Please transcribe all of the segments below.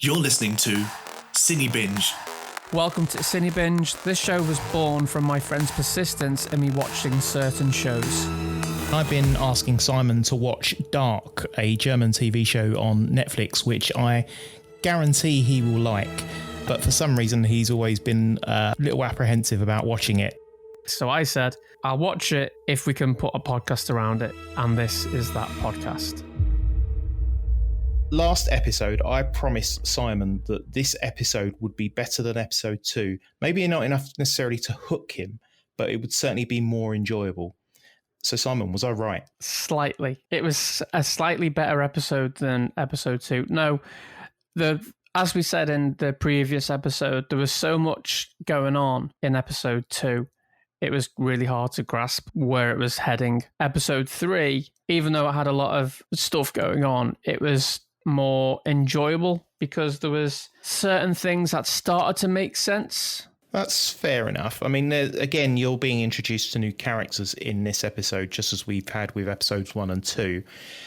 You're listening to CINEBINGE. Welcome to CINEBINGE. This show was born from my friend's persistence in me watching certain shows. I've been asking Simon to watch Dark, a German TV show on Netflix, which I guarantee he will like. But for some reason, he's always been a little apprehensive about watching it. So I said, I'll watch it if we can put a podcast around it. And this is that podcast. Last episode, I promised Simon that this episode would be better than episode 2. Maybe not enough necessarily to hook him, but it would certainly be more enjoyable. So Simon, was I right? Slightly. It was a slightly better episode than episode 2. No, as we said in the previous episode, there was so much going on in episode 2. It was really hard to grasp where it was heading. Episode 3, even though it had a lot of stuff going on, it was more enjoyable because there was certain things that started to make sense. That's fair enough. I mean, again, you're being introduced to new characters in this episode, just as we've had with episodes 1 and 2.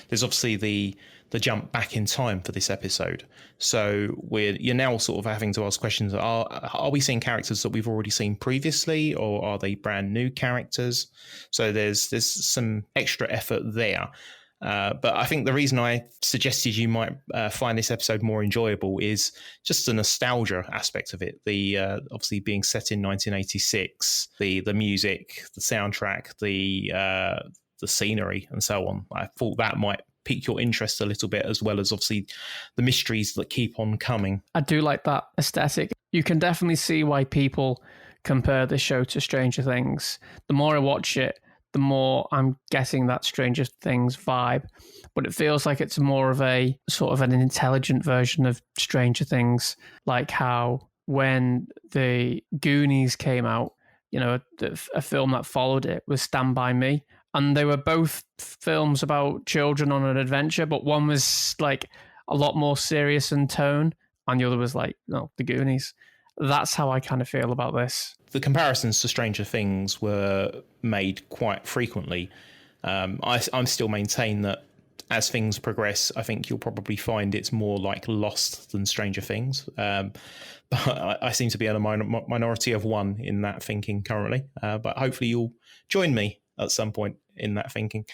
There's obviously the jump back in time for this episode. So you're now sort of having to ask questions. Are we seeing characters that we've already seen previously, or are they brand new characters? So there's some extra effort there. But I think the reason I suggested you might find this episode more enjoyable is just the nostalgia aspect of it. The obviously being set in 1986, the music, the soundtrack, the scenery, and so on. I thought that might pique your interest a little bit, as well as obviously the mysteries that keep on coming. I do like that aesthetic. You can definitely see why people compare this show to Stranger Things. The more I watch it, the more I'm getting that Stranger Things vibe. But it feels like it's more of a sort of an intelligent version of Stranger Things, like how when the Goonies came out, you know, a film that followed it was Stand By Me. And they were both films about children on an adventure, but one was like a lot more serious in tone, and the other was like, no, the Goonies. That's how I kind of feel about this. The comparisons to Stranger Things were made quite frequently. I'm still maintain that as things progress, I think you'll probably find it's more like Lost than Stranger Things. But I seem to be in a minority of one in that thinking currently. But hopefully you'll join me at some point in that thinking.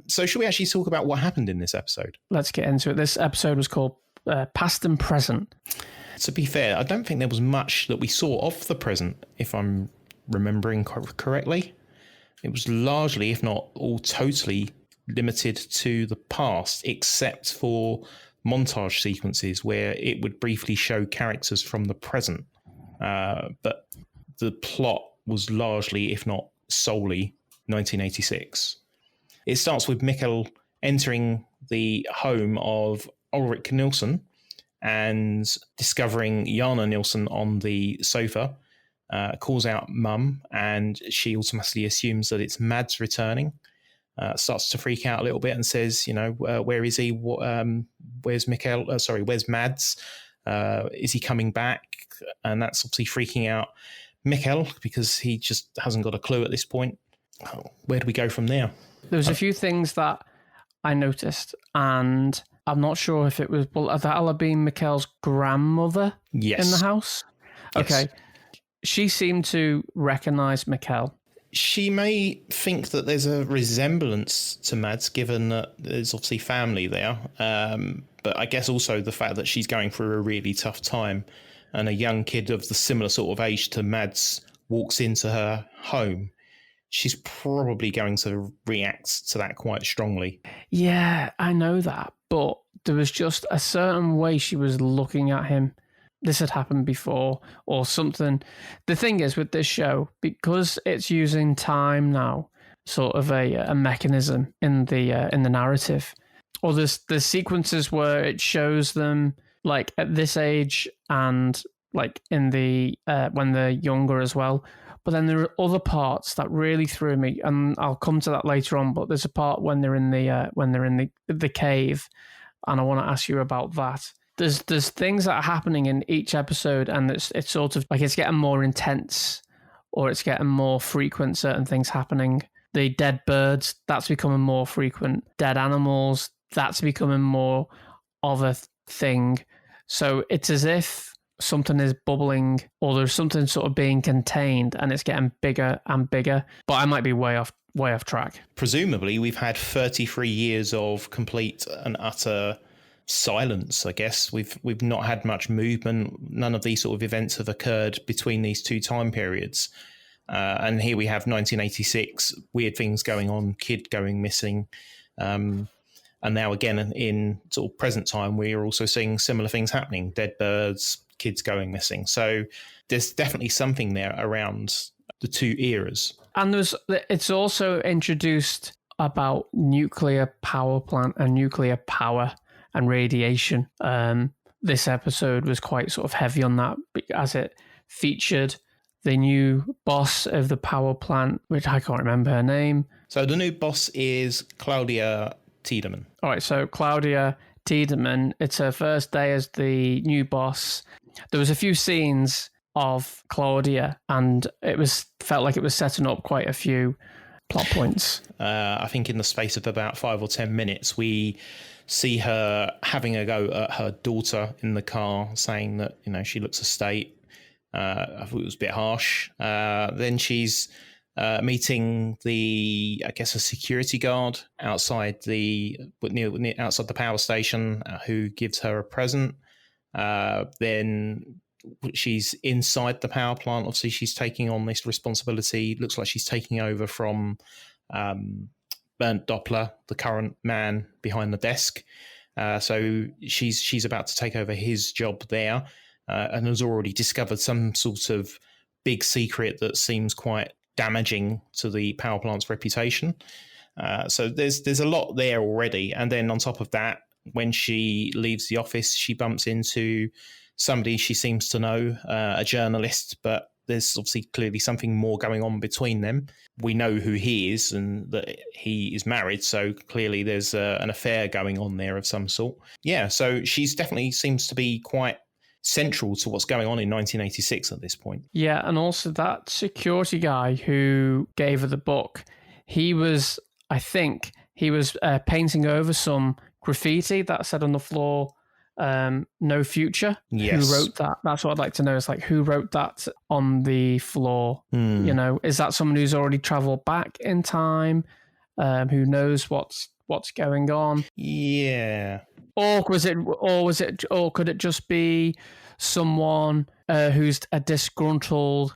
So should we actually talk about what happened in this episode? Let's get into it. This episode was called Past and Present. To be fair, I don't think there was much that we saw of the present, if I'm remembering correctly. It was largely, if not all totally, limited to the past, except for montage sequences where it would briefly show characters from the present. But the plot was largely, if not solely, 1986. It starts with Mikkel entering the home of Ulrich Nielsen and discovering Jana Nielsen on the sofa, calls out Mum, and she automatically assumes that it's Mads returning, starts to freak out a little bit and says, where is he? Where's Mikkel? Where's Mads? Is he coming back? And that's obviously freaking out Mikkel because he just hasn't got a clue at this point. Where do we go from there? There was a few things that I noticed, and I'm not sure if it was, that'll have been Mikkel's grandmother in the house. Yes. Okay. She seemed to recognise Mikkel. She may think that there's a resemblance to Mads, given that there's obviously family there. But I guess also the fact that she's going through a really tough time and a young kid of the similar sort of age to Mads walks into her home. She's probably going to react to that quite strongly. Yeah, I know that. But there was just a certain way she was looking at him. This had happened before or something. The thing is with this show, because it's using time now, sort of a mechanism in the narrative, or there's sequences where it shows them like at this age and like in the when they're younger as well. But then there are other parts that really threw me, and I'll come to that later on. But there's a part when they're in the cave, and I want to ask you about that. There's things that are happening in each episode, and it's sort of like it's getting more intense, or it's getting more frequent. Certain things happening. The dead birds, that's becoming more frequent. Dead animals, that's becoming more of a thing. So it's as if something is bubbling or there's something sort of being contained and it's getting bigger and bigger. But I might be way off track. Presumably, we've had 33 years of complete and utter silence. I guess we've not had much movement. None of these sort of events have occurred between these two time periods. And here we have 1986, weird things going on, kid going missing. And now again, in sort of present time, we are also seeing similar things happening, dead birds, kids going missing. So there's definitely something there around the two eras. And it's also introduced about nuclear power plant and nuclear power and radiation. This episode was quite sort of heavy on that as it featured the new boss of the power plant, which I can't remember her name. So the new boss is Claudia Tiedemann. All right, so Claudia Tiedemann, it's her first day as the new boss. There was a few scenes of Claudia, and felt like it was setting up quite a few plot points. I think in the space of about 5 or 10 minutes, we see her having a go at her daughter in the car, saying that, she looks a state. I thought it was a bit harsh. Then she's meeting a security guard outside outside the power station, who gives her a present. Then she's inside the power plant. Obviously, she's taking on this responsibility. Looks like she's taking over from Bernd Doppler, the current man behind the desk. So she's about to take over his job there. And has already discovered some sort of big secret that seems quite damaging to the power plant's reputation. So there's a lot there already. And then on top of that, when she leaves the office, she bumps into somebody she seems to know, a journalist, but there's obviously clearly something more going on between them. We know who he is and that he is married, so clearly there's an affair going on there of some sort. Yeah, so she's definitely seems to be quite central to what's going on in 1986 at this point. Yeah, and also that security guy who gave her the book, I think he was painting over some graffiti that said on the floor, no future. Yes. Who wrote that? That's what I'd like to know. Is like, who wrote that on the floor? Is that someone who's already traveled back in time? Who knows what's going on? Yeah. Or could it just be someone who's a disgruntled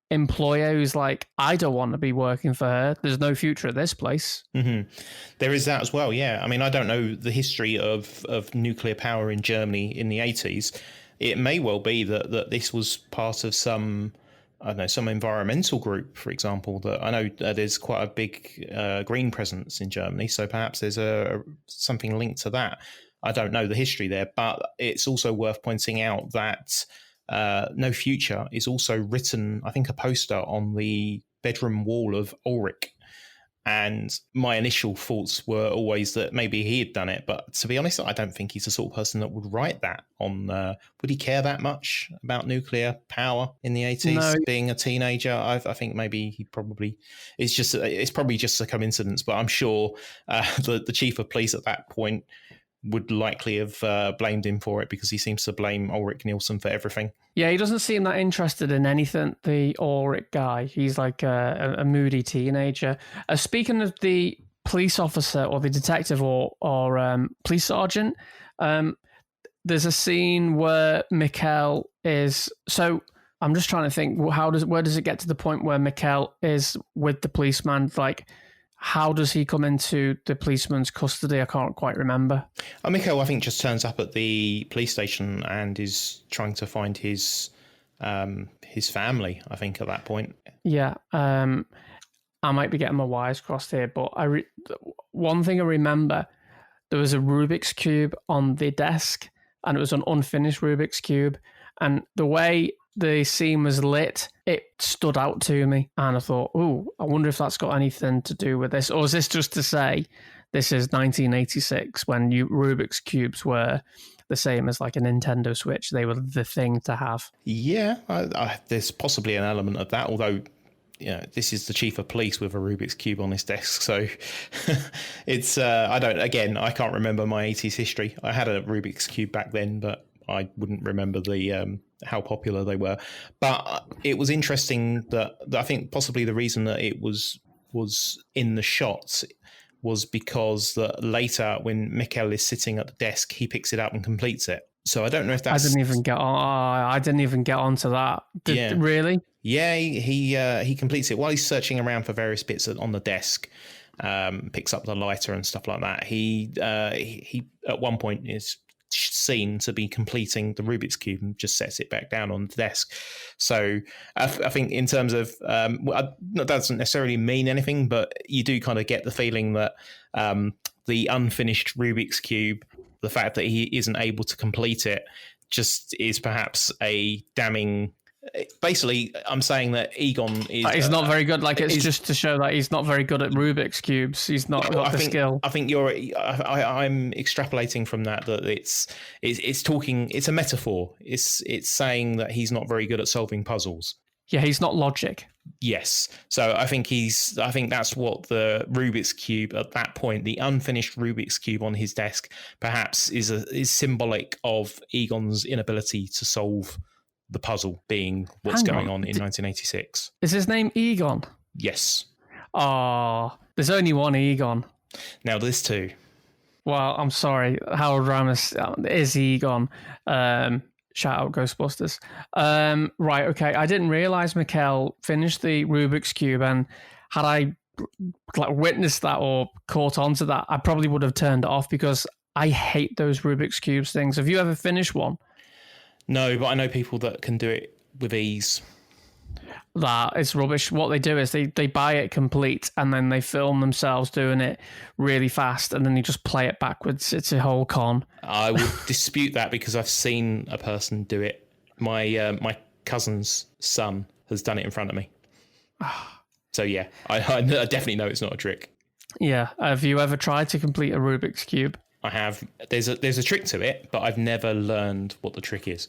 employer who's like, I don't want to be working for her. There's no future at this place. Mm-hmm. There is that as well, yeah. I mean, I don't know the history of nuclear power in Germany in the 80s. It may well be that this was part of some environmental group, for example. That I know there's quite a big green presence in Germany, so perhaps there's something linked to that. I don't know the history there, but it's also worth pointing out that No Future is also written, I think, a poster on the bedroom wall of Ulrich. And my initial thoughts were always that maybe he had done it. But to be honest, I don't think he's the sort of person that would write that on. Would he care that much about nuclear power in the 80s, No. being a teenager? I think maybe he probably, it's probably just a coincidence, but I'm sure the chief of police at that point would likely have blamed him for it, because he seems to blame Ulrich Nielsen for everything. Yeah, he doesn't seem that interested in anything, the Ulrich guy. He's like a moody teenager. Speaking of the police officer or the detective or police sergeant, there's a scene where Mikkel is... So I'm just trying to think, where does it get to the point where Mikkel is with the policeman? Like, how does he come into the policeman's custody? I can't quite remember. Mikkel, I think, just turns up at the police station and is trying to find his family, I think, at that point. Yeah. I might be getting my wires crossed here, but one thing I remember, there was a Rubik's Cube on the desk, and it was an unfinished Rubik's Cube. And the way the scene was lit, it stood out to me, and I thought, I wonder if that's got anything to do with this, or is this just to say this is 1986 when Rubik's Cubes were the same as like a Nintendo Switch? They were the thing to have. Yeah, there's possibly an element of that, although this is the chief of police with a Rubik's Cube on his desk, so it's I can't remember my 80s history. I had a Rubik's Cube back then, but I wouldn't remember the how popular they were. But it was interesting that I think possibly the reason that it was in the shots was because that later when Mikkel is sitting at the desk, he picks it up and completes it. So I don't know if that's... I didn't even get onto that. Really? Yeah, he completes it while he's searching around for various bits on the desk. Picks up the lighter and stuff like that. He at one point is seen to be completing the Rubik's Cube and just sets it back down on the desk. So I think in terms of that doesn't necessarily mean anything, but you do kind of get the feeling that the unfinished Rubik's Cube, the fact that he isn't able to complete it, just is perhaps a damning... Basically, I'm saying that Egon is... he's not very good. Like, it's just to show that he's not very good at Rubik's Cubes. He's not got the skill. I think I'm extrapolating from that it's talking... It's a metaphor. It's saying that he's not very good at solving puzzles. Yeah, he's not logic. Yes. So I think that's what the Rubik's Cube at that point, the unfinished Rubik's Cube on his desk, perhaps is symbolic of Egon's inability to solve the puzzle, being what's going on in 1986. Is his name Egon? Yes. Oh, there's only one Egon. Now there's two. Well, I'm sorry. Harold Ramis is Egon. Shout out Ghostbusters. Right, okay. I didn't realise Mikkel finished the Rubik's Cube, and had I witnessed that or caught onto that, I probably would have turned it off because I hate those Rubik's Cubes things. Have you ever finished one? No, but I know people that can do it with ease. That is rubbish. What they do is they buy it complete and then they film themselves doing it really fast and then they just play it backwards. It's a whole con. I would dispute that because I've seen a person do it. My cousin's son has done it in front of me. So yeah, I definitely know it's not a trick. Yeah. Have you ever tried to complete a Rubik's Cube? I have. There's a trick to it, but I've never learned what the trick is.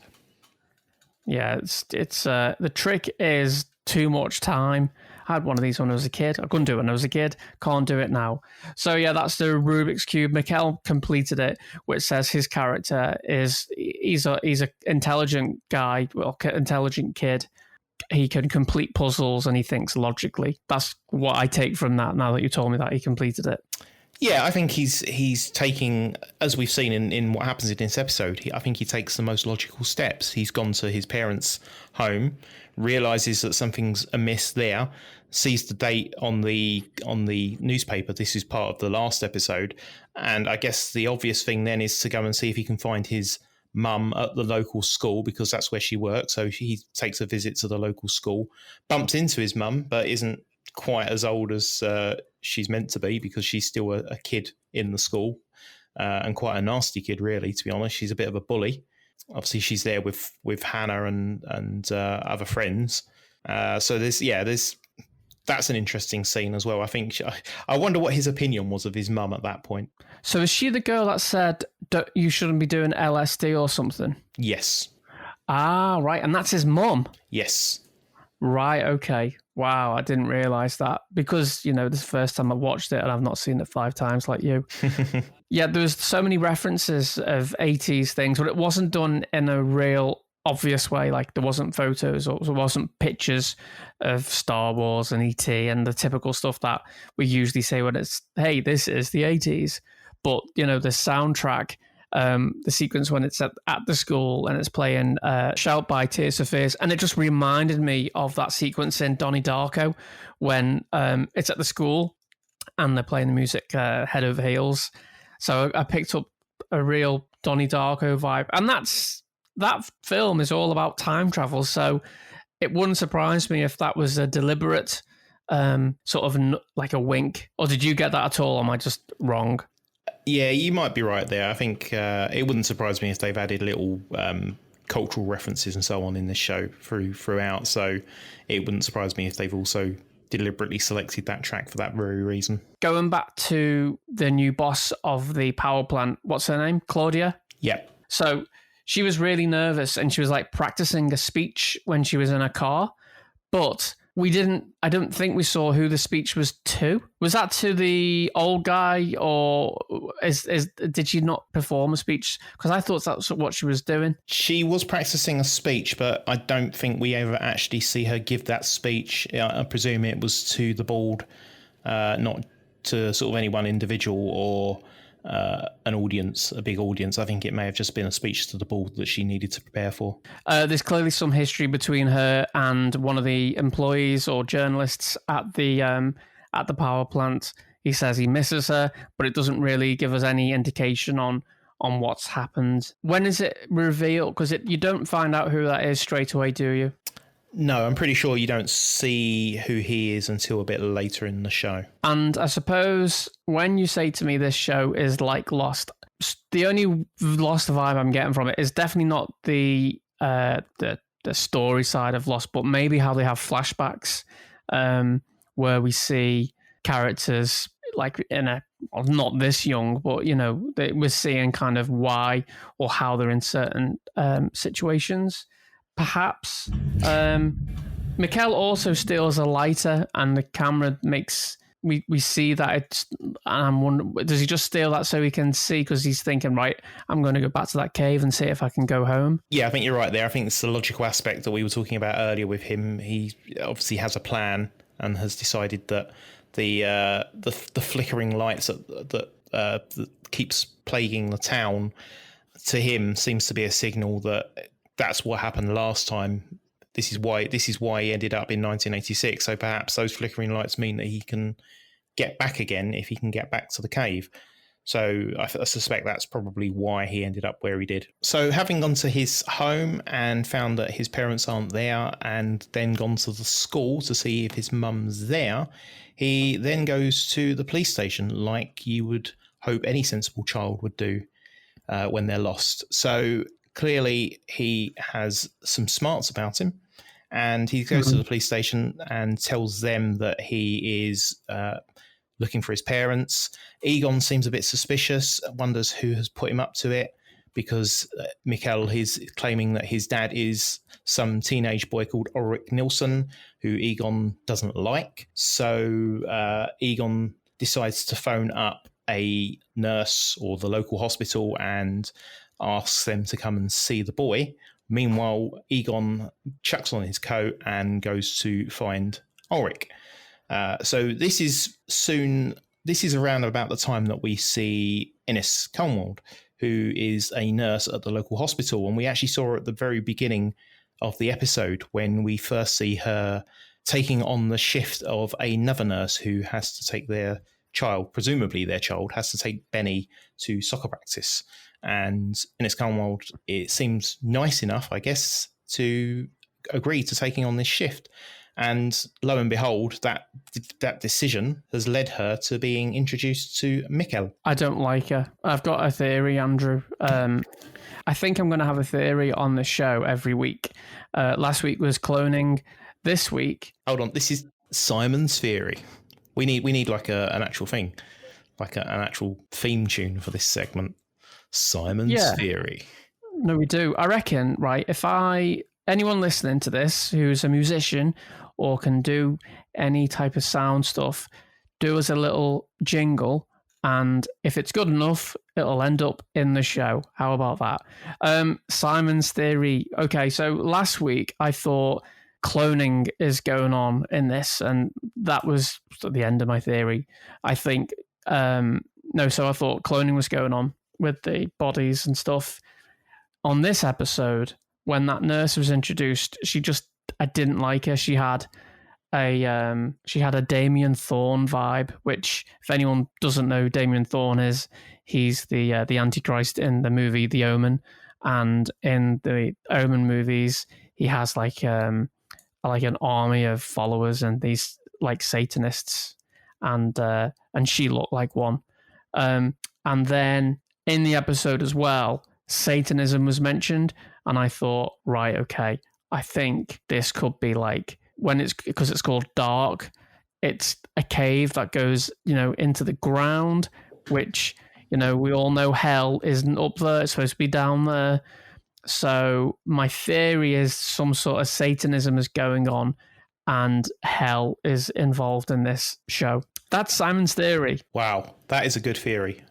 Yeah, it's the trick is too much time. I had one of these when I was a kid. I couldn't do it when I was a kid. Can't do it now. So yeah, that's the Rubik's Cube. Mikkel completed it, which says his character he's a intelligent guy, well, intelligent kid. He can complete puzzles and he thinks logically. That's what I take from that. Now that you told me that he completed it. Yeah, I think he's taking, as we've seen in what happens in this episode, I think he takes the most logical steps. He's gone to his parents' home, realises that something's amiss there, sees the date on the newspaper. This is part of the last episode. And I guess the obvious thing then is to go and see if he can find his mum at the local school, because that's where she works. So he takes a visit to the local school, bumps into his mum, but isn't quite as old as she's meant to be, because she's still a kid in the school, and quite a nasty kid, really, to be honest. She's a bit of a bully. Obviously, she's there with Hannah and other friends. So that's an interesting scene as well. I think I wonder what his opinion was of his mum at that point. So is she the girl that said you shouldn't be doing LSD or something? Yes. Ah, right, and that's his mum. Yes. Right, okay. Wow, I didn't realise that, because, this is the first time I watched it and I've not seen it 5 times like you. Yeah, there was so many references of 80s things, but it wasn't done in a real obvious way. Like, there wasn't photos or there wasn't pictures of Star Wars and E.T. and the typical stuff that we usually say when it's, hey, this is the 80s. But, the soundtrack... the sequence when it's at the school and it's playing Shout by Tears for Fears, and it just reminded me of that sequence in Donnie Darko when it's at the school and they're playing the music Head Over Heels. So I picked up a real Donnie Darko vibe, and that film is all about time travel, so it wouldn't surprise me if that was a deliberate sort of like a wink. Or did you get that at all, or am I just wrong? Yeah, you might be right there. I think it wouldn't surprise me if they've added little cultural references and so on in this show throughout. So it wouldn't surprise me if they've also deliberately selected that track for that very reason. Going back to the new boss of the power plant, what's her name? Claudia? Yep. So she was really nervous and she was like practicing a speech when she was in a car. But I don't think we saw who the speech was to. Was that to the old guy, or did she not perform a speech? Because I thought that's what she was doing. She was practicing a speech, but I don't think we ever actually see her give that speech. I presume it was to the board, not to sort of any one individual or an audience, a big audience. I think it may have just been a speech to the board that she needed to prepare for. There's clearly some history between her and one of the employees or journalists at the power plant. He says he misses her, but it doesn't really give us any indication on what's happened. When is it revealed? Because you don't find out who that is straight away, do you? No, I'm pretty sure you don't see who he is until a bit later in the show. And I suppose when you say to me this show is like Lost, the only Lost vibe I'm getting from it is definitely not the story side of Lost, but maybe how they have flashbacks where we see characters like not this young, but we're seeing kind of why or how they're in certain situations. Perhaps. Mikkel also steals a lighter, and the camera makes we see that it's. And I'm wondering, does he just steal that so he can see? Because he's thinking, right, I'm going to go back to that cave and see if I can go home. Yeah, I think you're right there. I think it's the logical aspect that we were talking about earlier with him. He obviously has a plan and has decided that the flickering lights that keeps plaguing the town, to him seems to be a signal that that's what happened last time. This is why he ended up in 1986. So perhaps those flickering lights mean that he can get back again if he can get back to the cave. So I suspect that's probably why he ended up where he did. So having gone to his home and found that his parents aren't there, and then gone to the school to see if his mum's there, he then goes to the police station like you would hope any sensible child would do when they're lost. So clearly he has some smarts about him, and he goes to the police station and tells them that he is looking for his parents. Egon seems a bit suspicious, wonders who has put him up to it, because Mikkel is claiming that his dad is some teenage boy called Ulrich Nilsson, who Egon doesn't like. So Egon decides to phone up a nurse or the local hospital and asks them to come and see the boy. Meanwhile, Egon chucks on his coat and goes to find Ulrich. So this is around about the time that we see Ines Kalmwald, who is a nurse at the local hospital. And we actually saw her at the very beginning of the episode when we first see her taking on the shift of another nurse who has to take their child, presumably their child, has to take Benny to soccer practice. And Ines Kalmwald, it seems nice enough, I guess, to agree to taking on this shift. And lo and behold, that decision has led her to being introduced to Mikkel. I don't like her. I've got a theory, Andrew. I think I'm going to have a theory on the show every week. Last week was cloning. This week... Hold on, this is Simon's theory. We need like an actual thing, like an actual theme tune for this segment. Simon's theory. No, we do. I reckon, right, if anyone listening to this who's a musician or can do any type of sound stuff, do us a little jingle, and if it's good enough, it'll end up in the show. How about that? Simon's theory. Okay, so last week I thought cloning is going on in this, and that was the end of my theory. I think, so I thought cloning was going on with the bodies and stuff. On this episode, when that nurse was introduced, I didn't like her. She had a Damien Thorne vibe, which, if anyone doesn't know who Damien Thorne is, he's the Antichrist in the movie The Omen, and in the Omen movies, he has like an army of followers and these like Satanists, and she looked like one. And then in the episode as well, Satanism was mentioned, and I thought, right, okay, I think this could be like, because it's called Dark, it's a cave that goes, into the ground, which, we all know hell isn't up there, it's supposed to be down there. So my theory is some sort of Satanism is going on, and hell is involved in this show. That's Simon's theory. Wow, that is a good theory.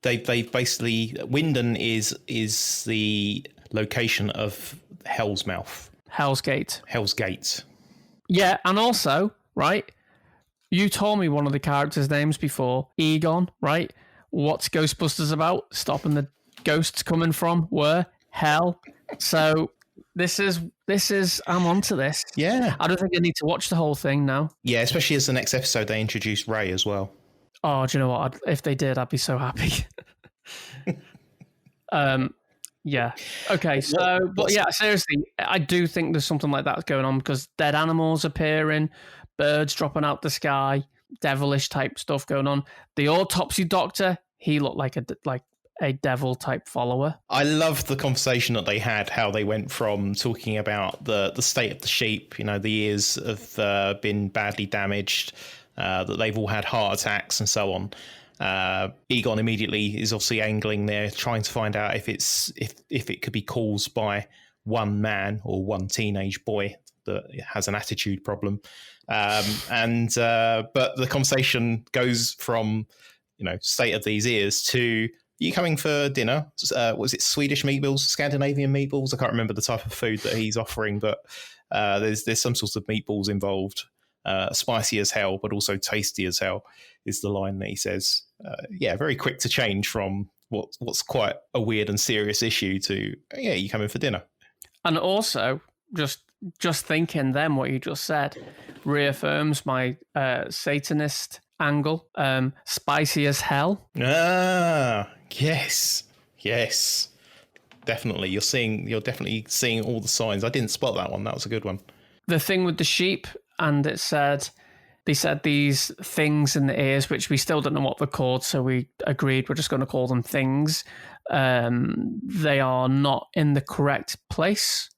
They basically, Wyndon is the location of Hell's Mouth. Hell's Gate. Hell's Gate. Yeah, and also, right, you told me one of the characters' names before, Egon, right? What's Ghostbusters about? Stopping the ghosts coming from where? Hell. So this is I'm onto this. Yeah. I don't think I need to watch the whole thing now. Yeah, especially as the next episode they introduced Ray as well. Oh, do you know what? If they did, I'd be so happy. Yeah. Okay. So, but yeah, seriously, I do think there's something like that going on because dead animals appearing, birds dropping out the sky, devilish type stuff going on. The autopsy doctor, he looked like a devil type follower. I love the conversation that they had, how they went from talking about the state of the sheep, you know, the ears have been badly damaged, that they've all had heart attacks and so on. Egon immediately is obviously angling there, trying to find out if it could be caused by one man or one teenage boy that has an attitude problem. But the conversation goes from, you know, state of these ears to, you coming for dinner? Was it Swedish meatballs, Scandinavian meatballs? I can't remember the type of food that he's offering, but there's some sorts of meatballs involved. Spicy as hell, but also tasty as hell is the line that he says. Very quick to change from what's quite a weird and serious issue to, you coming for dinner. And also, just thinking then what you just said reaffirms my Satanist angle. Spicy as hell. Ah, yes, definitely. You're definitely seeing all the signs. I didn't spot that one. That was a good one. The thing with the sheep, and they said these things in the ears, which we still don't know what they're called, so we agreed we're just going to call them things. They are not in the correct place,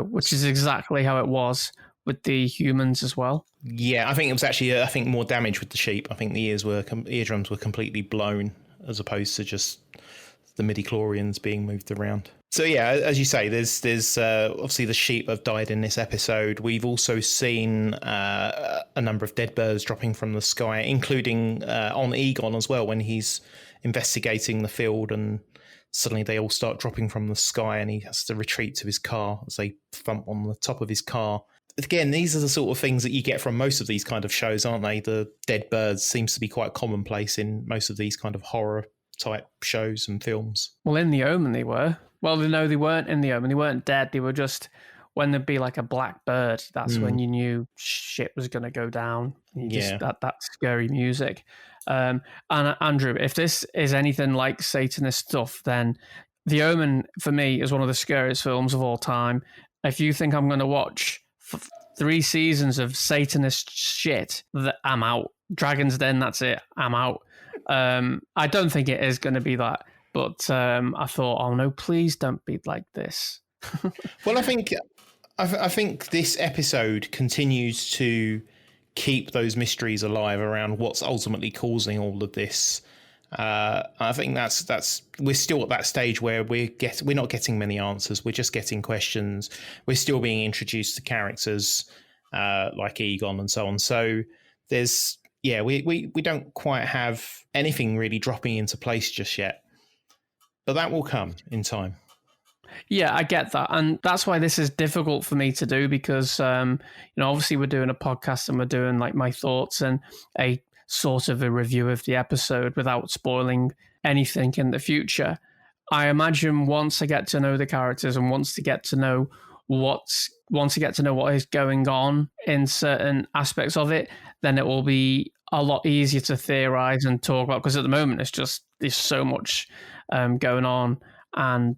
which is exactly how it was with the humans as well. Yeah, I think it was actually more damage with the sheep. I think the eardrums were completely blown, as opposed to just the midi-chlorians being moved around. So yeah, as you say, there's obviously the sheep have died in this episode. We've also seen a number of dead birds dropping from the sky, including on Egon as well, when he's investigating the field, and suddenly they all start dropping from the sky, and he has to retreat to his car as they thump on the top of his car. Again, these are the sort of things that you get from most of these kind of shows, aren't they? The dead birds seems to be quite commonplace in most of these kind of horror type shows and films. Well, in The Omen they were. Well, no, they weren't in The Omen. They weren't dead. They were just, when there'd be like a black bird, that's when you knew shit was going to go down. That scary music. And Andrew, if this is anything like Satanist stuff, then The Omen, for me, is one of the scariest films of all time. If you think I'm going to watch 3 seasons of Satanist shit, I'm out. Dragon's Den, that's it. I'm out. I don't think it is going to be that. But I thought, oh no, please don't be like this. Well, I think this episode continues to keep those mysteries alive around what's ultimately causing all of this. I think that's we're still at that stage where we're not getting many answers. We're just getting questions. We're still being introduced to characters like Egon and so on. So we don't quite have anything really dropping into place just yet. But that will come in time. Yeah, I get that. And that's why this is difficult for me to do because, obviously we're doing a podcast and we're doing like my thoughts and a sort of a review of the episode without spoiling anything in the future. I imagine once I get to know the characters and once I get to know what is going on in certain aspects of it, then it will be a lot easier to theorize and talk about, because at the moment there's so much going on, and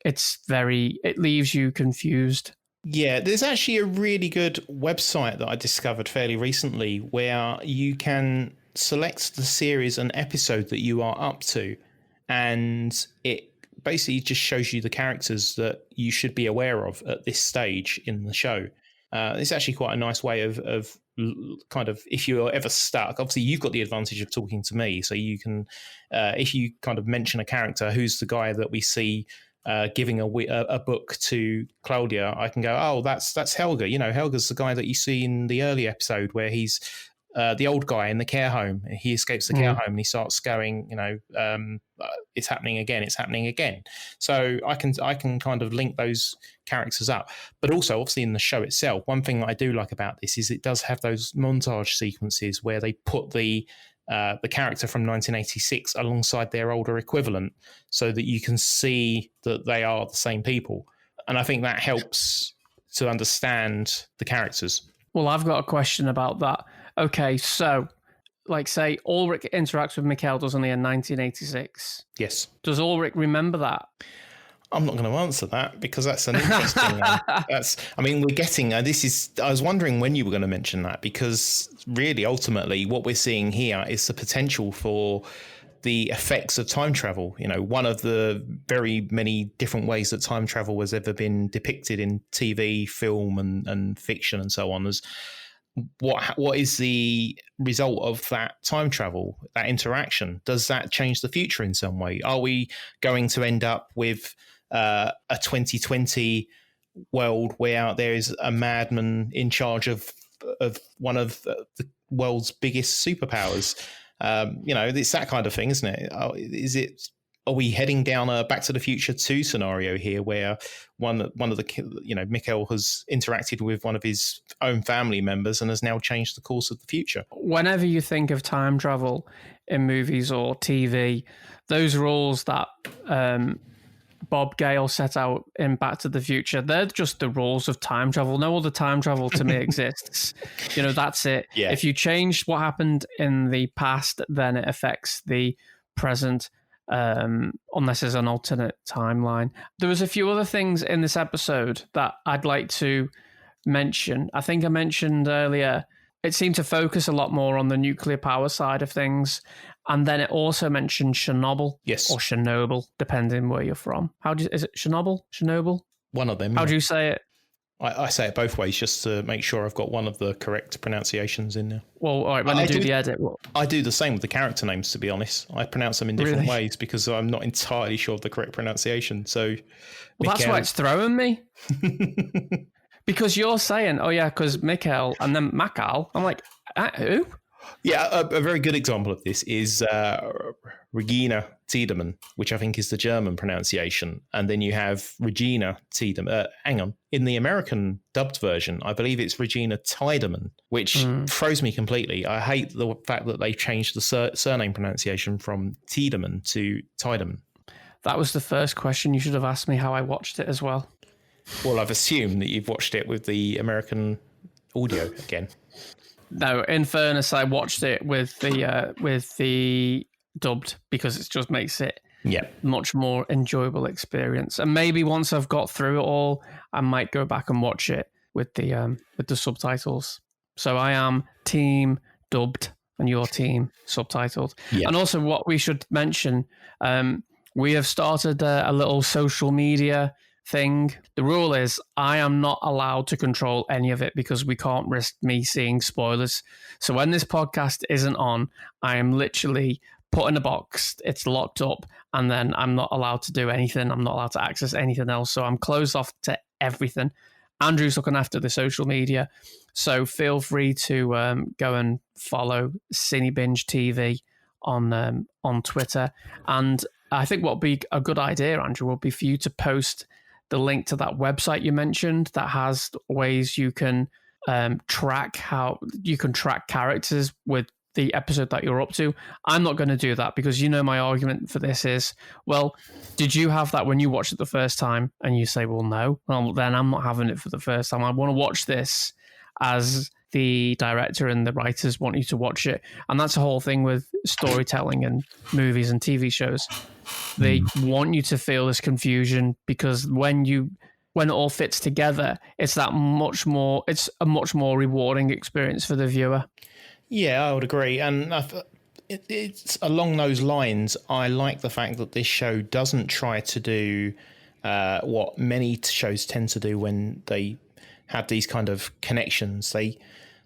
it leaves you confused. Yeah, there's actually a really good website that I discovered fairly recently where you can select the series and episode that you are up to, and it basically just shows you the characters that you should be aware of at this stage in the show. It's actually quite a nice way of kind of, if you're ever stuck, obviously you've got the advantage of talking to me, so you can, if you kind of mention a character, who's the guy that we see giving a book to Claudia, I can go, oh, that's Helga. You know, Helga's the guy that you see in the early episode where he's the old guy in the care home. He escapes the care home and he starts going, you know, it's happening again. It's happening again. So I can kind of link those characters up. But also, obviously, in the show itself, one thing that I do like about this is it does have those montage sequences where they put the character from 1986 alongside their older equivalent so that you can see that they are the same people. And I think that helps to understand the characters. Well, I've got a question about that. Okay, so, like, say, Ulrich interacts with Mikkel, doesn't he, in 1986? Yes. Does Ulrich remember that? I'm not going to answer that because that's an interesting one. We're getting, I was wondering when you were going to mention that, because really, ultimately, what we're seeing here is the potential for the effects of time travel. You know, one of the very many different ways that time travel has ever been depicted in TV, film and fiction and so on is what is the result of that time travel, that interaction? Does that change the future in some way? Are we going to end up with a 2020 world where there is a madman in charge of one of the world's biggest superpowers? You know, it's that kind of thing, isn't it? Are we heading down a Back to the Future 2 scenario here, where one of the, you know, Mikkel has interacted with one of his own family members and has now changed the course of the future? Whenever you think of time travel in movies or TV, those rules that Bob Gale set out in Back to the Future, they're just the rules of time travel. No other time travel to me exists. You know, that's it. Yeah. If you change what happened in the past, then it affects the present, unless there's an alternate timeline. There was a few other things in this episode that I'd like to mention. I think I mentioned earlier, it seemed to focus a lot more on the nuclear power side of things. And then it also mentioned Chernobyl. Yes. Or Chernobyl, depending where you're from. Is it Chernobyl? Chernobyl? One of them. How do you say it? I say it both ways just to make sure I've got one of the correct pronunciations in there. Well, all right, when I do the edit. I do the same with the character names, to be honest. I pronounce them in different ways because I'm not entirely sure of the correct pronunciation. So, well, that's why it's throwing me. Because you're saying, oh, yeah, because Mikkel and then Makal. I'm like, who? Yeah, a very good example of this is Regina Tiedemann, which I think is the German pronunciation. And then you have Regina Tiedemann. Hang on. In the American dubbed version, I believe it's Regina Tiedemann, which throws me completely. I hate the fact that they changed the surname pronunciation from Tiedemann to Tiedemann. That was the first question you should have asked me, how I watched it as well. Well, I've assumed that you've watched it with the American audio again. No, in fairness, I watched it with the dubbed because it just makes it much more enjoyable experience. And maybe once I've got through it all, I might go back and watch it with the subtitles. So I am team dubbed and your team subtitled. Yeah. And also, what we should mention, we have started a little social media thing. The rule is I am not allowed to control any of it because we can't risk me seeing spoilers. So when this podcast isn't on, I am literally put in a box, it's locked up, and then I'm not allowed to do anything. I'm not allowed to access anything else. So I'm closed off to everything. Andrew's looking after the social media. So feel free to go and follow CineBinge TV on Twitter. And I think what would be a good idea, Andrew, would be for you to post the link to that website you mentioned that has ways you can track characters with the episode that you're up to. I'm not going to do that because you know my argument for this is, well, did you have that when you watched it the first time? And you say, well, no. Well, then I'm not having it for the first time. I want to watch this as the director and the writers want you to watch it. And that's the whole thing with storytelling and movies and TV shows. They want you to feel this confusion because when it all fits together, it's a much more rewarding experience for the viewer. Yeah, I would agree. And it's along those lines. I like the fact that this show doesn't try to do what many shows tend to do when they have these kind of connections. They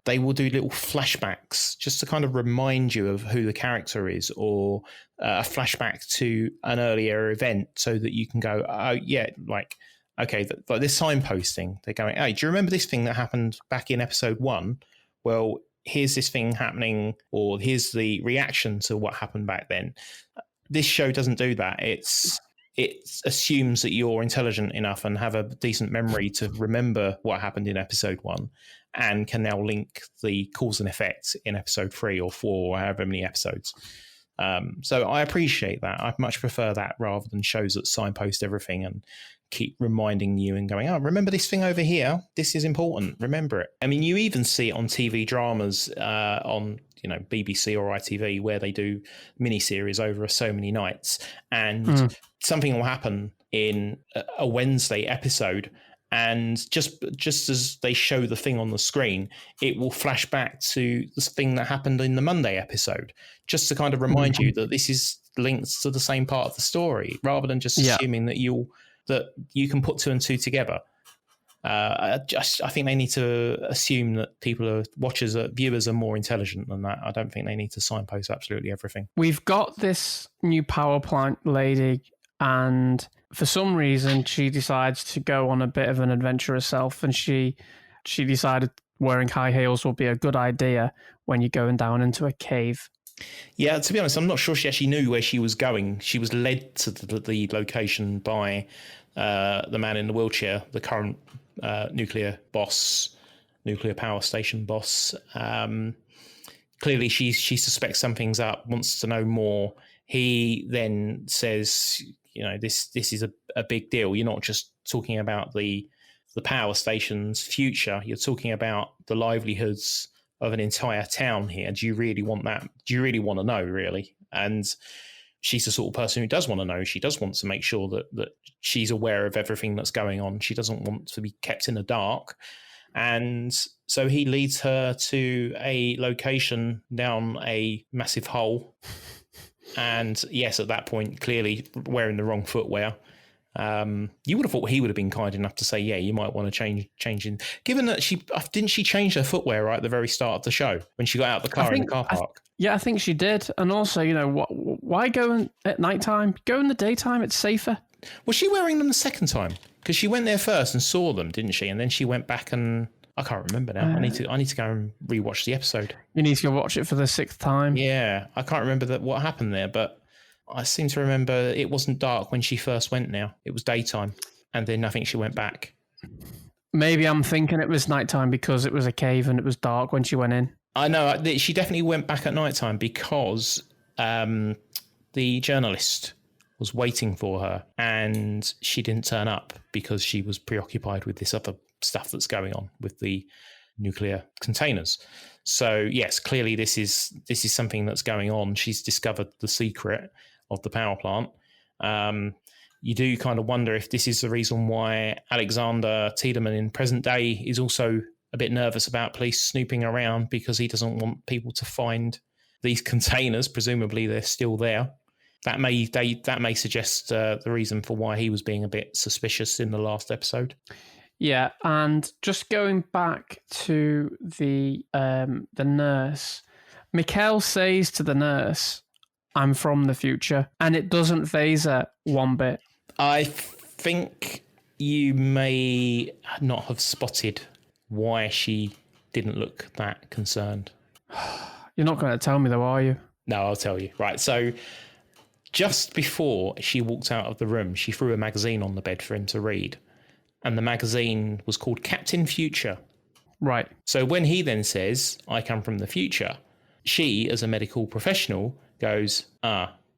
they will do little flashbacks just to kind of remind you of who the character is, or a flashback to an earlier event so that you can go, oh, yeah, like, okay, like this signposting. They're going, hey, do you remember this thing that happened back in episode 1? Well, here's this thing happening, or here's the reaction to what happened back then. This show doesn't do that. It assumes that you're intelligent enough and have a decent memory to remember what happened in episode 1, and can now link the cause and effect in episode 3 or 4 or however many episodes. So I appreciate that. I much prefer that rather than shows that signpost everything and keep reminding you and going, oh, remember this thing over here? This is important. Remember it. I mean, you even see it on TV dramas on BBC or ITV, where they do miniseries over so many nights, and something will happen in a Wednesday episode, and just as they show the thing on the screen, it will flash back to the thing that happened in the Monday episode, just to kind of remind you that this is linked to the same part of the story, rather than just assuming that you can put 2 and 2 together. I think they need to assume that viewers are more intelligent than that. I don't think they need to signpost absolutely everything. We've got this new power plant lady, and for some reason she decides to go on a bit of an adventure herself, and she decided wearing high heels would be a good idea when you're going down into a cave. Yeah, to be honest, I'm not sure she actually knew where she was going. She was led to the location by the man in the wheelchair, the current nuclear power station boss. Clearly, she suspects something's up, wants to know more. He then says, this is a big deal. You're not just talking about the power station's future. You're talking about the livelihoods of an entire town here. Do you really want that? Do you really want to know, really? And she's the sort of person who does want to know. She does want to make sure that she's aware of everything that's going on. She doesn't want to be kept in the dark. And so he leads her to a location down a massive hole. And yes, at that point, clearly wearing the wrong footwear. You would have thought he would have been kind enough to say, yeah, you might want to change in. Given that didn't she change her footwear right at the very start of the show when she got out of the car in the car park? I think she did. And also, why go at nighttime? Go in the daytime. It's safer. Was she wearing them the second time? Because she went there first and saw them, didn't she? And then she went back and I can't remember now. I need to go and rewatch the episode. You need to go watch it for the 6th time. Yeah, I can't remember what happened there, but I seem to remember it wasn't dark when she first went now. It was daytime. And then I think she went back. Maybe I'm thinking it was nighttime because it was a cave and it was dark when she went in. I know. She definitely went back at nighttime because the journalist was waiting for her and she didn't turn up because she was preoccupied with this other stuff that's going on with the nuclear containers. So yes, clearly this is something that's going on. She's discovered the secret of the power plant. You do kind of wonder if this is the reason why Alexander Tiedemann in present day is also a bit nervous about police snooping around, because he doesn't want people to find these containers. Presumably they're still there. That may suggest the reason for why he was being a bit suspicious in the last episode. Yeah, and just going back to the nurse, Mikhail says to the nurse, "I'm from the future," and it doesn't faze her one bit. I think you may not have spotted why she didn't look that concerned. You're not going to tell me though, are you? No, I'll tell you. Right, so just before she walked out of the room, she threw a magazine on the bed for him to read. And the magazine was called Captain Future. Right. So when he then says, "I come from the future," she, as a medical professional, goes,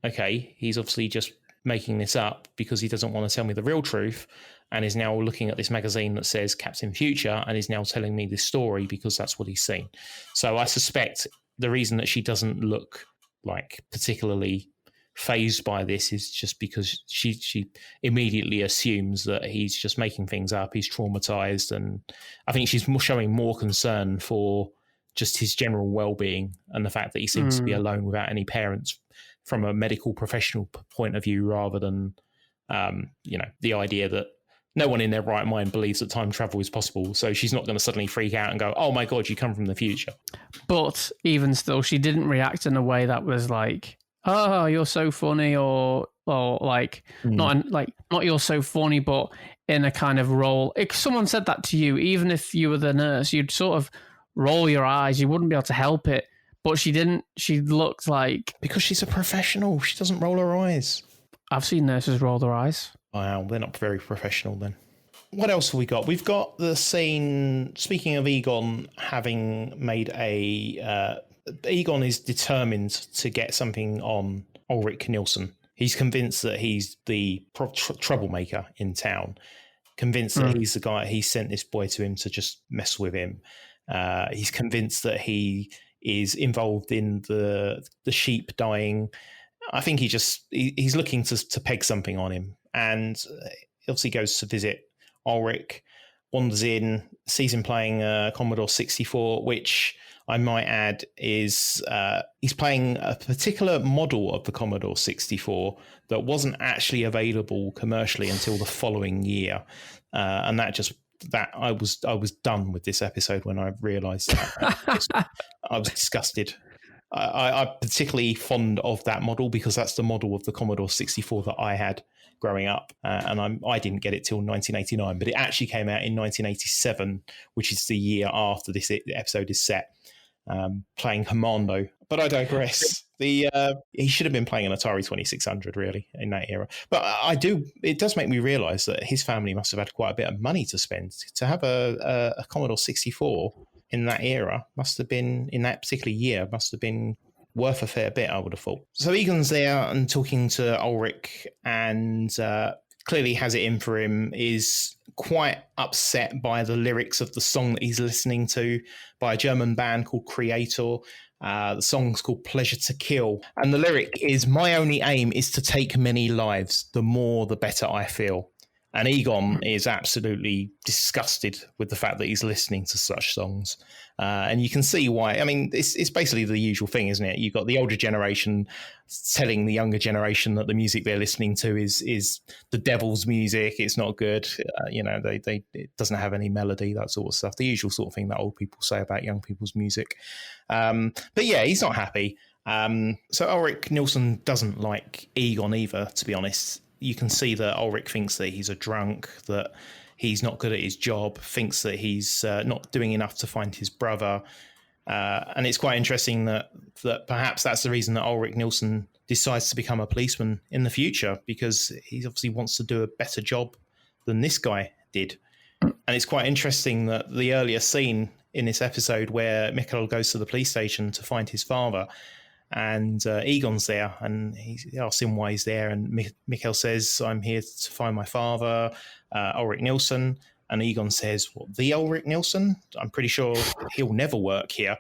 okay, he's obviously just making this up because he doesn't want to tell me the real truth, and is now looking at this magazine that says Captain Future and is now telling me this story because that's what he's seen. So I suspect the reason that she doesn't look like particularly fazed by this is just because she immediately assumes that he's just making things up, he's traumatized, and I think she's showing more concern for just his general well-being and the fact that he seems to be alone without any parents from a medical professional point of view, rather than the idea that no one in their right mind believes that time travel is possible. So she's not going to suddenly freak out and go, "Oh my God, you come from the future." But even still, she didn't react in a way that was like, "Oh, you're so funny," or like not you're so funny, but in a kind of role. If someone said that to you, even if you were the nurse, you'd sort of roll your eyes. You wouldn't be able to help it. But she didn't. She looked like, Because she's a professional. She doesn't roll her eyes. I've seen nurses roll their eyes. Wow, they're not very professional then. What else have we got? We've got the scene, speaking of Egon having made Egon is determined to get something on Ulrich Nielsen. He's convinced that he's the troublemaker in town. Convinced that he's the guy, he sent this boy to him to just mess with him. He's convinced that he is involved in the sheep dying. I think he's looking to peg something on him. And obviously goes to visit Ulrich, wanders in, sees him playing Commodore 64, which I might add is he's playing a particular model of the Commodore 64 that wasn't actually available commercially until the following year. And I was done with this episode when I realised that. I was disgusted. I'm particularly fond of that model because that's the model of the Commodore 64 that I had growing up, and I didn't get it till 1989, but it actually came out in 1987, which is the year after this episode is set. Playing Commando, but I digress. He should have been playing an Atari 2600 really in that era. But it does make me realise that his family must have had quite a bit of money to spend to have a Commodore 64 in that era. Must have been in that particular year. Must have been worth a fair bit, I would have thought. So Egon's there and talking to Ulrich, and clearly has it in for him, is quite upset by the lyrics of the song that he's listening to by a German band called Creator. The song's called Pleasure to Kill. And the lyric is, "My only aim is to take many lives. The more, the better I feel." And Egon is absolutely disgusted with the fact that he's listening to such songs. And you can see why. I mean, it's basically the usual thing, isn't it? You've got the older generation telling the younger generation that the music they're listening to is the devil's music. It's not good. It doesn't have any melody, that sort of stuff. The usual sort of thing that old people say about young people's music. But yeah, he's not happy. So Ulrich Nielsen doesn't like Egon either, to be honest. You can see that Ulrich thinks that he's a drunk, that he's not good at his job, thinks that he's not doing enough to find his brother. And it's quite interesting that perhaps that's the reason that Ulrich Nielsen decides to become a policeman in the future, because he obviously wants to do a better job than this guy did. And it's quite interesting that the earlier scene in this episode where Mikkel goes to the police station to find his father, and Egon's there, and he asks him why he's there, and Mikkel says, "I'm here to find my father, Ulrich Nielsen." And Egon says, "What, the Ulrich Nielsen? I'm pretty sure he'll never work here."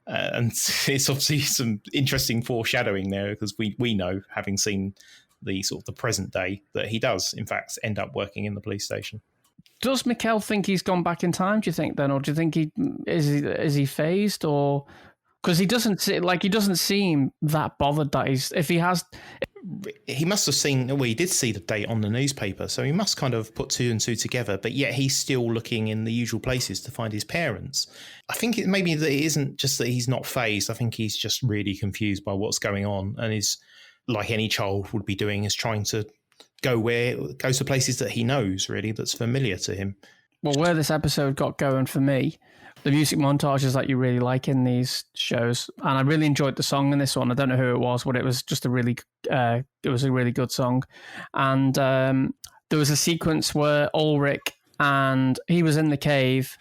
And it's obviously some interesting foreshadowing there, because we know, having seen the sort of the present day, that he does in fact end up working in the police station. Does Mikkel think he's gone back in time, do you think, then? Or do you think is he phased, or... Because he doesn't seem that bothered that he must have seen, well, he did see the date on the newspaper, so he must kind of put two and two together, but yet he's still looking in the usual places to find his parents. I think maybe that it isn't just that he's not phased. I think he's just really confused by what's going on, and is, like any child would be doing, is trying to go to places that he knows, really, that's familiar to him. Well, where this episode got going for me, the music montages that you really like in these shows, and I really enjoyed the song in this one. I don't know who it was, but it was just a really good song. And there was a sequence where Ulrich, and he was in the cave,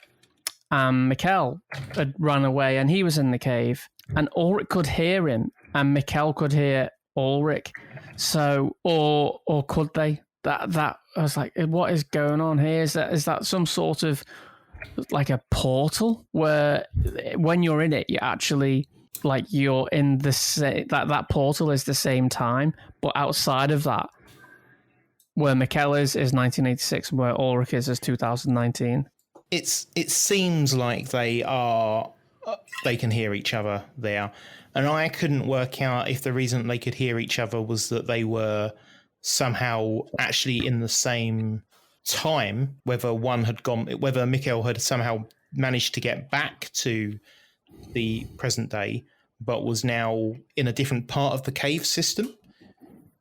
and Mikkel had run away, and he was in the cave, and Ulrich could hear him, and Mikkel could hear Ulrich. So, or could they? That I was like, what is going on here? Is that some sort of like a portal where when you're in it, you actually, like, you're in that portal is the same time, but outside of that, where Mikkel is 1986 and where Ulrich is 2019. It seems like they can hear each other there, and I couldn't work out if the reason they could hear each other was that they were somehow actually in the same time, whether Mikhail had somehow managed to get back to the present day, but was now in a different part of the cave system,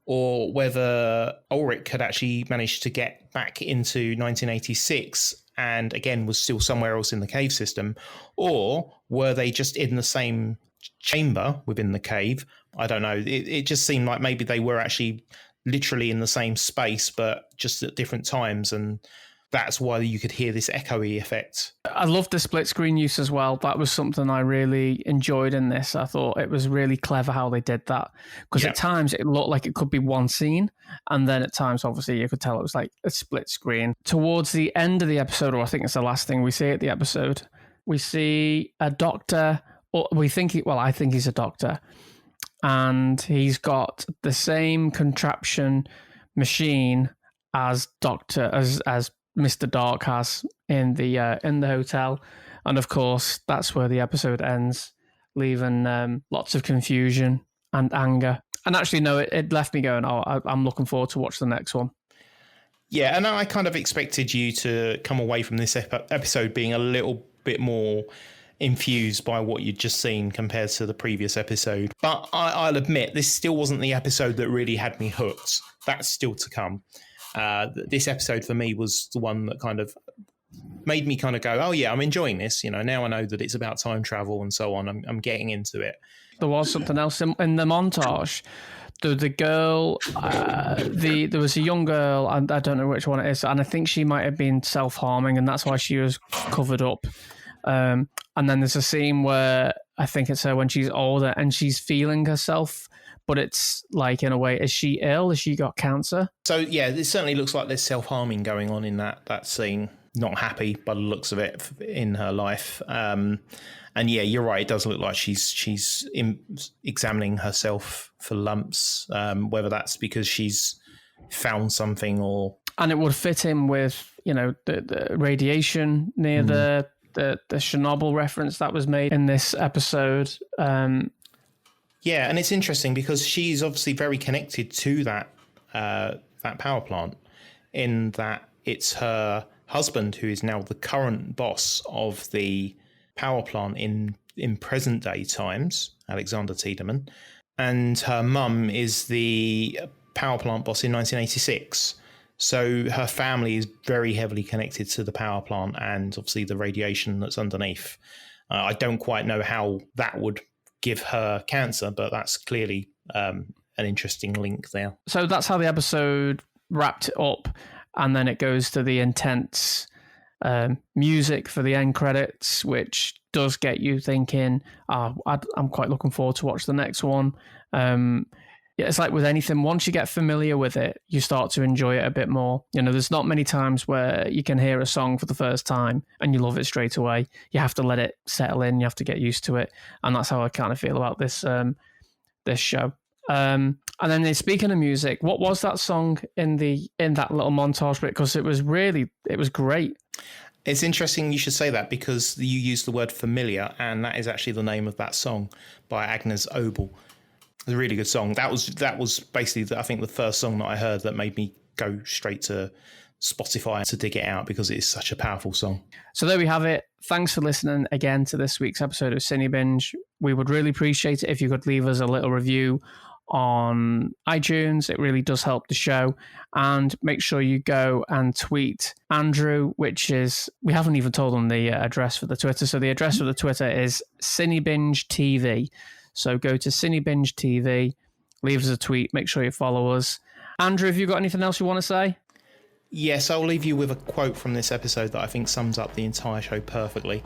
or whether Ulrich had actually managed to get back into 1986 and again was still somewhere else in the cave system, or were they just in the same chamber within the cave? I don't know. It just seemed like maybe they were actually literally in the same space, but just at different times, and that's why you could hear this echoey effect. I love the split screen use as well. That was something I really enjoyed in this. I thought it was really clever how they did that, because at times it looked like it could be one scene, and then at times obviously you could tell it was like a split screen. Towards the end of the episode, or I think it's the last thing we see at the episode, we see a doctor, or I think he's a doctor, and he's got the same contraption machine as Mr. Dark has in the hotel, and of course that's where the episode ends, leaving lots of confusion and anger. And actually, no, it left me going, I'm looking forward to watch the next one. Yeah, and I kind of expected you to come away from this episode being a little bit more infused by what you'd just seen compared to the previous episode. But I'll admit, this still wasn't the episode that really had me hooked. That's still to come. This episode for me was the one that kind of made me kind of go, oh yeah, I'm enjoying this. You know, now I know that it's about time travel and so on. I'm getting into it. There was something else in the montage. The girl, there was a young girl, and I don't know which one it is, and I think she might have been self-harming, and that's why she was covered up. And then there's a scene where I think it's her when she's older and she's feeling herself, but it's like, in a way, is she ill? Has she got cancer? So yeah, it certainly looks like there's self-harming going on in that scene. Not happy by the looks of it in her life. And yeah, you're right. It does look like she's examining herself for lumps, whether that's because she's found something or... And it would fit in with, the radiation near the Chernobyl reference that was made in this episode. Yeah, and it's interesting because she's obviously very connected to that power plant, in that it's her husband who is now the current boss of the power plant in present day times, Alexander Tiedemann, and her mum is the power plant boss in 1986. So her family is very heavily connected to the power plant and obviously the radiation that's underneath. I don't quite know how that would give her cancer, but that's clearly an interesting link there. So that's how the episode wrapped it up, and then it goes to the intense music for the end credits, which does get you thinking, I'm quite looking forward to watch the next one. Yeah, it's like with anything, once you get familiar with it, you start to enjoy it a bit more. There's not many times where you can hear a song for the first time and you love it straight away. You have to let it settle in. You have to get used to it. And that's how I kind of feel about this show. And then speaking of music, what was that song in that little montage bit? Because it was great. It's interesting you should say that, because you used the word familiar, and that is actually the name of that song by Agnes Obel. It's a really good song. That was basically, I think, the first song that I heard that made me go straight to Spotify to dig it out, because it is such a powerful song. So there we have it. Thanks for listening again to this week's episode of CineBinge. We would really appreciate it if you could leave us a little review on iTunes. It really does help the show. And make sure you go and tweet Andrew, which is, we haven't even told him the address for the Twitter. So the address for the Twitter is CineBinge TV. So go to CineBinge TV, leave us a tweet, make sure you follow us. Andrew, have you got anything else you want to say? Yes, I'll leave you with a quote from this episode that I think sums up the entire show perfectly.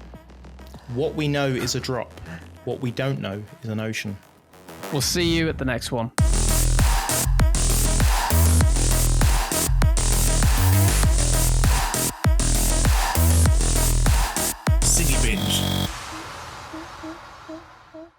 What we know is a drop. What we don't know is an ocean. We'll see you at the next one. CineBinge.